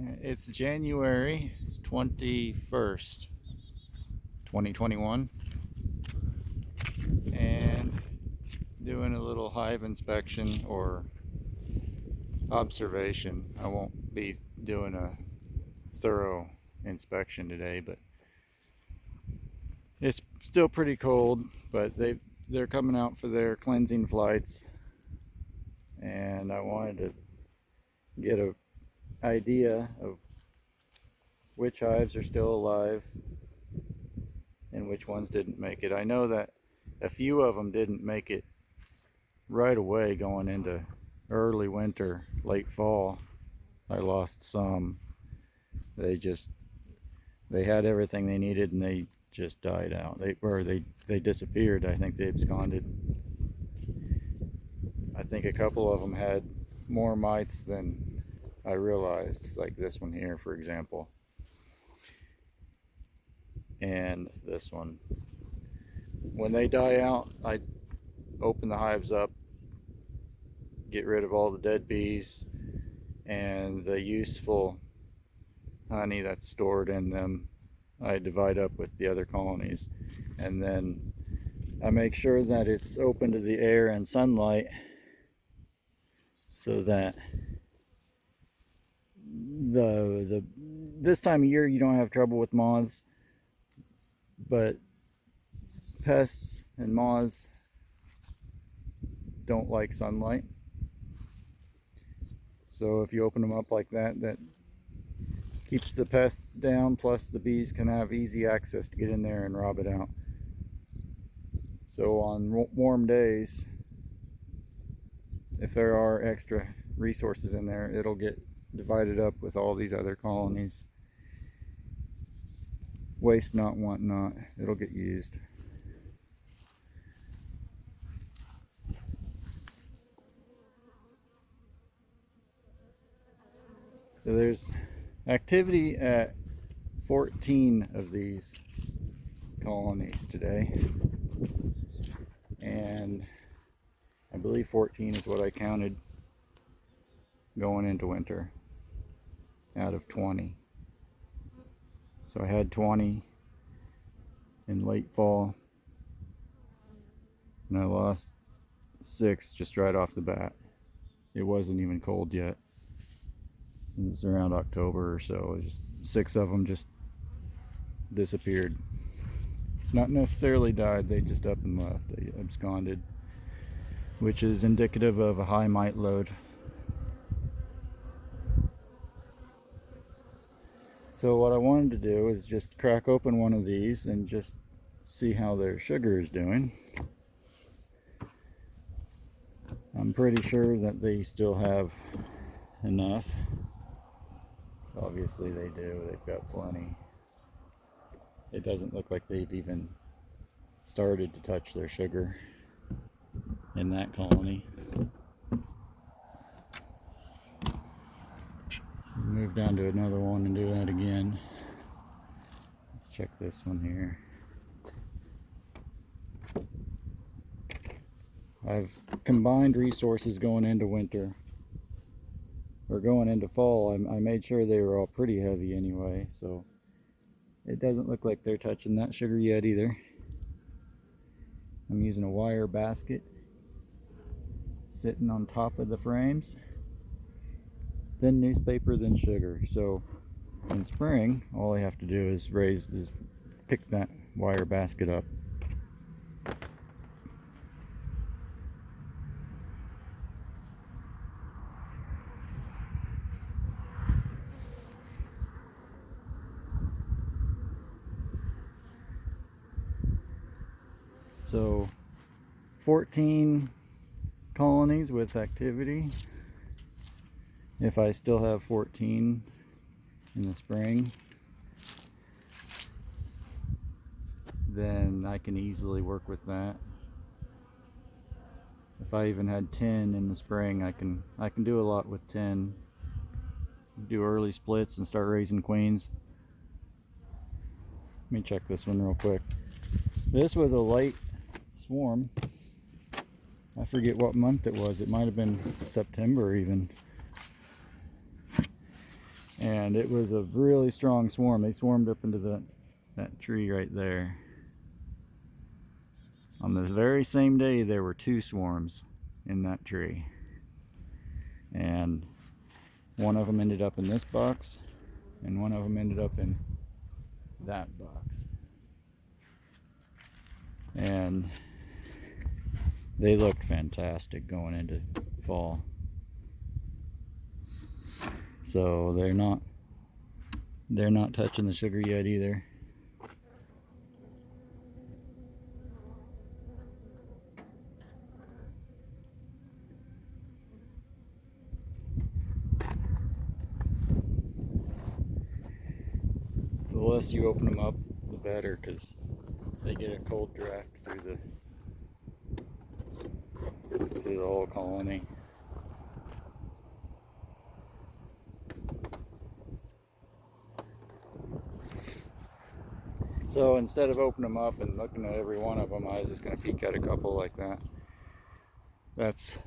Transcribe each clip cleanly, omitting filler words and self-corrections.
It's January 21st, 2021, and doing a little hive inspection or observation. I won't be doing a thorough inspection today, but it's still pretty cold, but they're coming out for their cleansing flights, and I wanted to get an idea of which hives are still alive and which ones didn't make it. I know that a few of them didn't make it right away going into early winter, late fall. I lost some. They had everything they needed and they just died out. They disappeared. I think they absconded. I think a couple of them had more mites than I realized, like this one here, for example, and this one. When they die out, I open the hives up, get rid of all the dead bees and the useful honey that's stored in them. I divide up with the other colonies, and then I make sure that it's open to the air and sunlight so that this time of year you don't have trouble with moths, but pests and moths don't like sunlight. So if you open them up like that, that keeps the pests down, plus the bees can have easy access to get in there and rob it out. So on warm days, if there are extra resources in there, it'll get divided up with all these other colonies. Waste not, want not, it'll get used. So there's activity at 14 of these colonies today, and I believe 14 is what I counted going into winter out of 20. So I had 20 in late fall, and I lost 6 just right off the bat. It wasn't even cold yet. It was around October or so. Just 6 of them just disappeared. Not necessarily died, they just up and left. They absconded, which is indicative of a high mite load. So what I wanted to do is just crack open one of these and just see how their sugar is doing. I'm pretty sure that they still have enough. Obviously they do, they've got plenty. It doesn't look like they've even started to touch their sugar in that colony. Move down to another one and do that again. Let's check this one here. I've combined resources going into winter, or going into fall. I made sure they were all pretty heavy anyway, so it doesn't look like they're touching that sugar yet either. I'm using a wire basket sitting on top of the frames, then newspaper, then sugar. So in spring, all I have to do is pick that wire basket up. So 14 colonies with activity. If I still have 14 in the spring, then I can easily work with that. If I even had 10 in the spring, I can do a lot with 10. Do early splits and start raising queens. Let me check this one real quick. This was a light swarm. I forget what month it was. It might have been September even. And it was a really strong swarm. They swarmed up into that tree right there. On the very same day, there were 2 swarms in that tree. And one of them ended up in this box, and one of them ended up in that box. And they looked fantastic going into fall. So they're not touching the sugar yet either. The less you open them up, the better, because they get a cold draft through the whole colony. So instead of opening them up and looking at every one of them, I was just going to peek at a couple like that. That's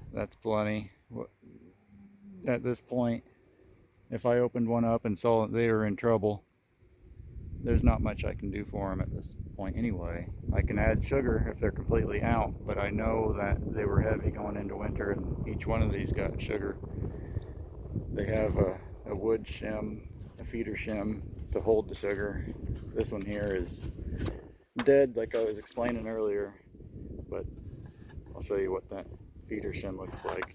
plenty. At this point, if I opened one up and saw that they were in trouble, there's not much I can do for them at this point anyway. I can add sugar if they're completely out, but I know that they were heavy going into winter, and each one of these got sugar. They have a wood shim, a feeder shim to hold the sugar. This one here is dead, like I was explaining earlier, but I'll show you what that feeder shim looks like.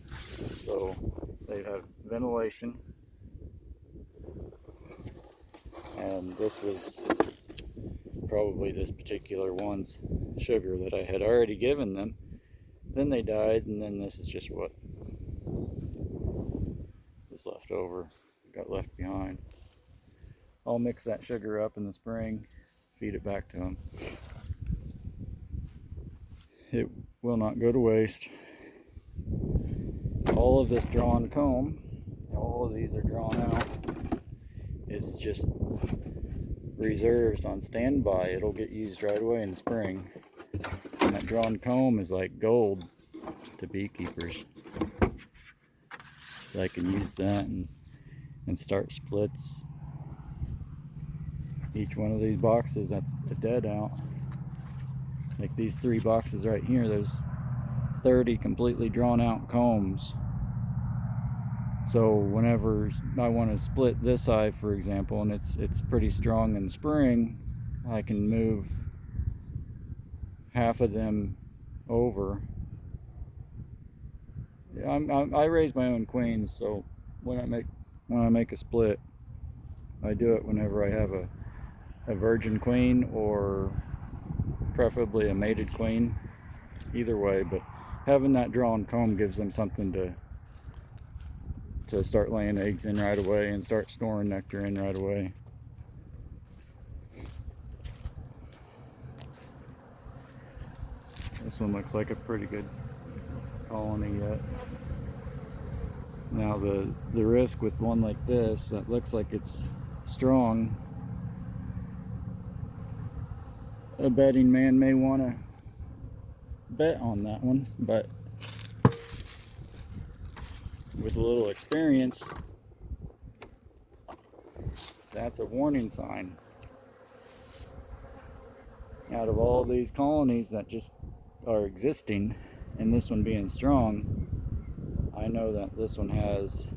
So they have ventilation, and this was probably this particular one's sugar that I had already given them. Then they died, and then this is just what was left over, got left behind. I'll mix that sugar up in the spring, feed it back to them. It will not go to waste. All of this drawn comb, all of these are drawn out. It's just reserves on standby. It'll get used right away in the spring. And that drawn comb is like gold to beekeepers. So I can use that and start splits. Each one of these boxes, that's a dead out. Like these 3 boxes right here, there's 30 completely drawn out combs. So whenever I want to split this hive, for example, and it's pretty strong in the spring, I can move half of them over. I raise my own queens, so when I make a split, I do it whenever I have a virgin queen, or preferably a mated queen, either way. But having that drawn comb gives them something to start laying eggs in right away and start storing nectar in right away. This one looks like a pretty good colony yet. Now the risk with one like this that looks like it's strong, a betting man may want to bet on that one, but with a little experience, that's a warning sign. Out of all these colonies that just are existing, and this one being strong, I know that this one has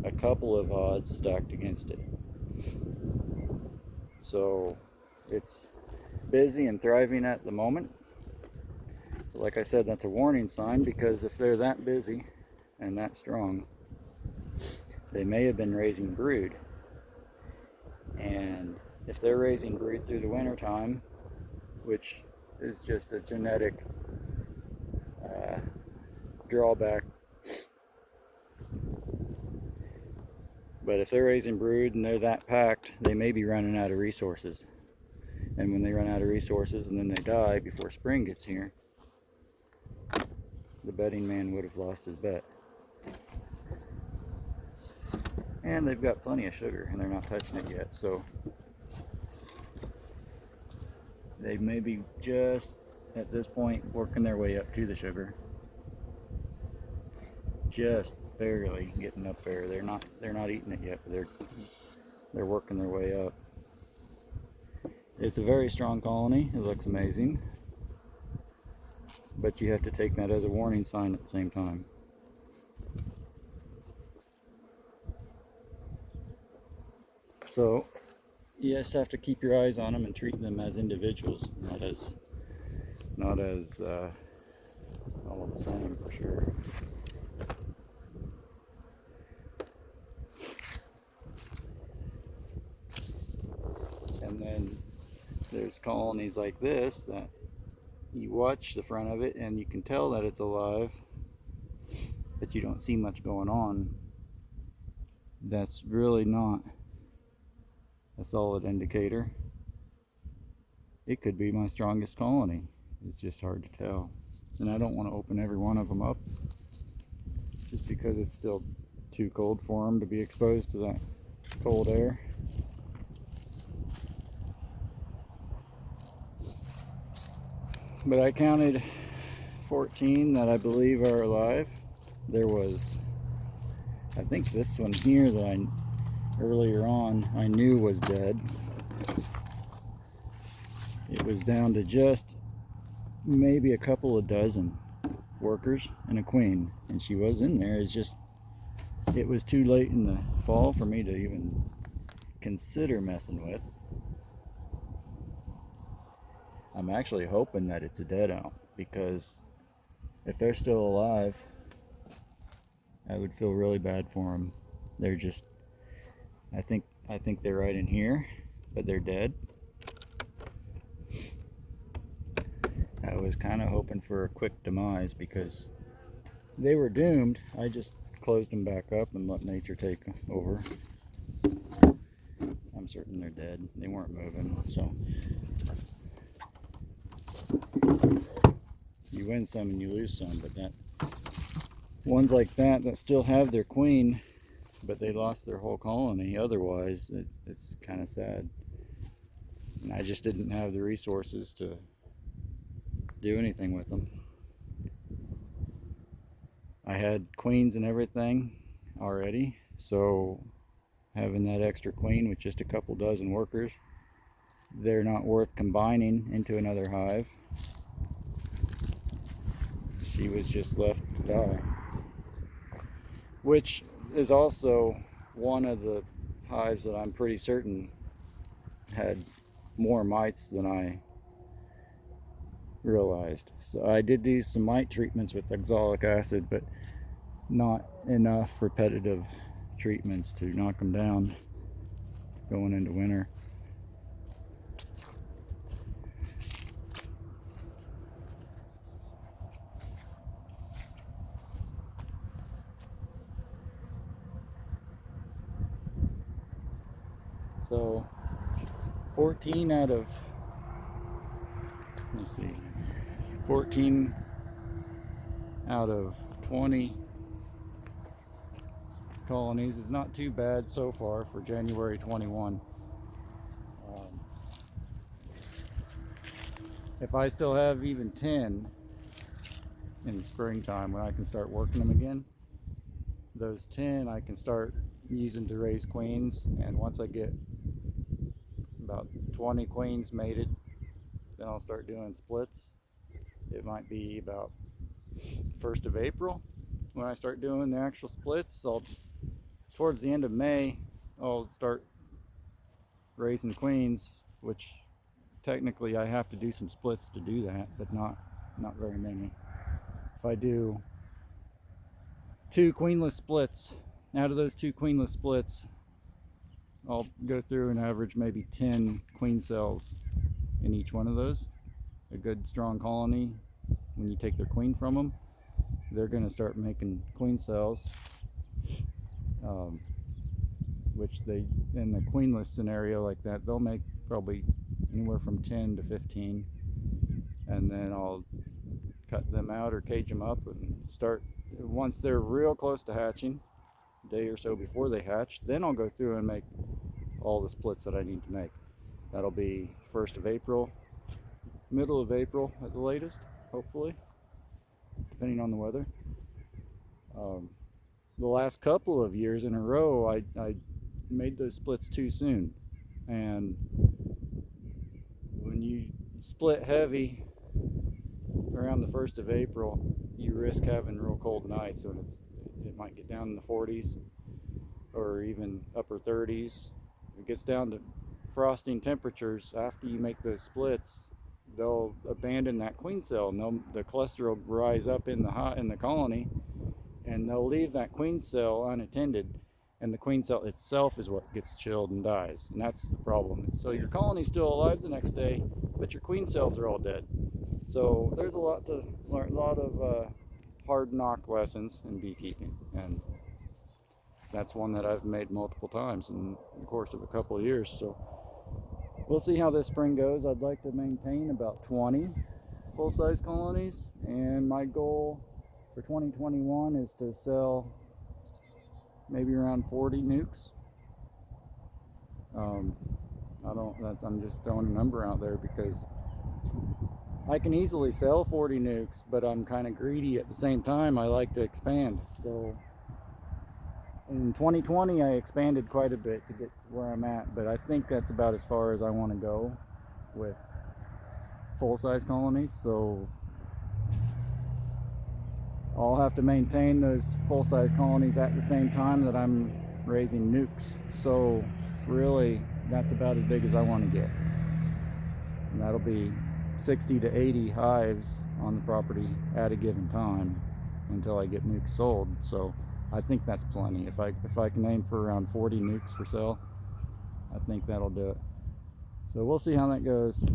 a couple of odds stacked against it. So it's busy and thriving at the moment. Like I said, that's a warning sign, because if they're that busy and that strong, they may have been raising brood. And if they're raising brood through the winter time, which is just a genetic drawback, but if they're raising brood and they're that packed, they may be running out of resources. And when they run out of resources and then they die before spring gets here, the betting man would have lost his bet. And they've got plenty of sugar and they're not touching it yet, so they may be just at this point working their way up to the sugar. Just barely getting up there. They're not eating it yet, but they're working their way up. It's a very strong colony. It looks amazing, but you have to take that as a warning sign at the same time. So you just have to keep your eyes on them and treat them as individuals, not as all of the same, for sure. And then there's colonies like this that you watch the front of it and you can tell that it's alive, but you don't see much going on. That's really not a solid indicator. It could be my strongest colony. It's just hard to tell. And I don't want to open every one of them up just because it's still too cold for them to be exposed to that cold air. But I counted 14 that I believe are alive. There was, I think this one here that earlier on I knew was dead. It was down to just maybe a couple of dozen workers and a queen, and she was in there. It was too late in the fall for me to even consider messing with. I'm actually hoping that it's a dead out, because if they're still alive, I would feel really bad for them. They're just, I think they're right in here, but they're dead. I was kind of hoping for a quick demise because they were doomed. I just closed them back up and let nature take over. I'm certain they're dead. They weren't moving, so you win some and you lose some. But that ones like that still have their queen, but they lost their whole colony. Otherwise, it's kind of sad. And I just didn't have the resources to do anything with them. I had queens and everything already, so having that extra queen with just a couple dozen workers, they're not worth combining into another hive. She was just left to die, which is also one of the hives that I'm pretty certain had more mites than I realized. So I did do some mite treatments with oxalic acid, but not enough repetitive treatments to knock them down going into winter. So 14 out of, let's see, 14 out of 20 colonies is not too bad so far for January 21. If I still have even 10 in the springtime when I can start working them again, those 10 I can start using to raise queens, and once I get about 20 queens mated, then I'll start doing splits. It might be about 1st of April when I start doing the actual splits. Towards the end of May, I'll start raising queens, which technically I have to do some splits to do that, but not very many. If I do 2 queenless splits, out of those 2 queenless splits, I'll go through and average maybe 10 queen cells in each one of those. A good strong colony, when you take their queen from them, they're going to start making queen cells, which they, in the queenless scenario like that, they'll make probably anywhere from 10 to 15, and then I'll cut them out or cage them up and start, once they're real close to hatching, a day or so before they hatch, then I'll go through and make all the splits that I need to make. That'll be 1st of April, middle of April at the latest, hopefully, depending on the weather. the last couple of years in a row, I made those splits too soon. And when you split heavy around the 1st of April, you risk having real cold nights. So it might get down in the 40s or even upper 30s. If it gets down to frosting temperatures after you make those splits, they'll abandon that queen cell, and the cluster will rise up in the colony, and they'll leave that queen cell unattended, and the queen cell itself is what gets chilled and dies, and that's the problem. So your colony's still alive the next day, but your queen cells are all dead. So there's a lot to learn, a lot of hard knock lessons in beekeeping, and that's one that I've made multiple times in the course of a couple of years. So we'll see how this spring goes. I'd like to maintain about 20 full-size colonies, and my goal for 2021 is to sell maybe around 40 nukes. I'm just throwing a number out there because I can easily sell 40 nukes, but I'm kind of greedy at the same time. I like to expand. So in 2020, I expanded quite a bit to get to where I'm at, but I think that's about as far as I want to go with full-size colonies. So I'll have to maintain those full-size colonies at the same time that I'm raising nukes. So really, that's about as big as I want to get. And that'll be 60 to 80 hives on the property at a given time until I get nukes sold. So I think that's plenty. If I can aim for around 40 nukes for sale, I think that'll do it. So we'll see how that goes.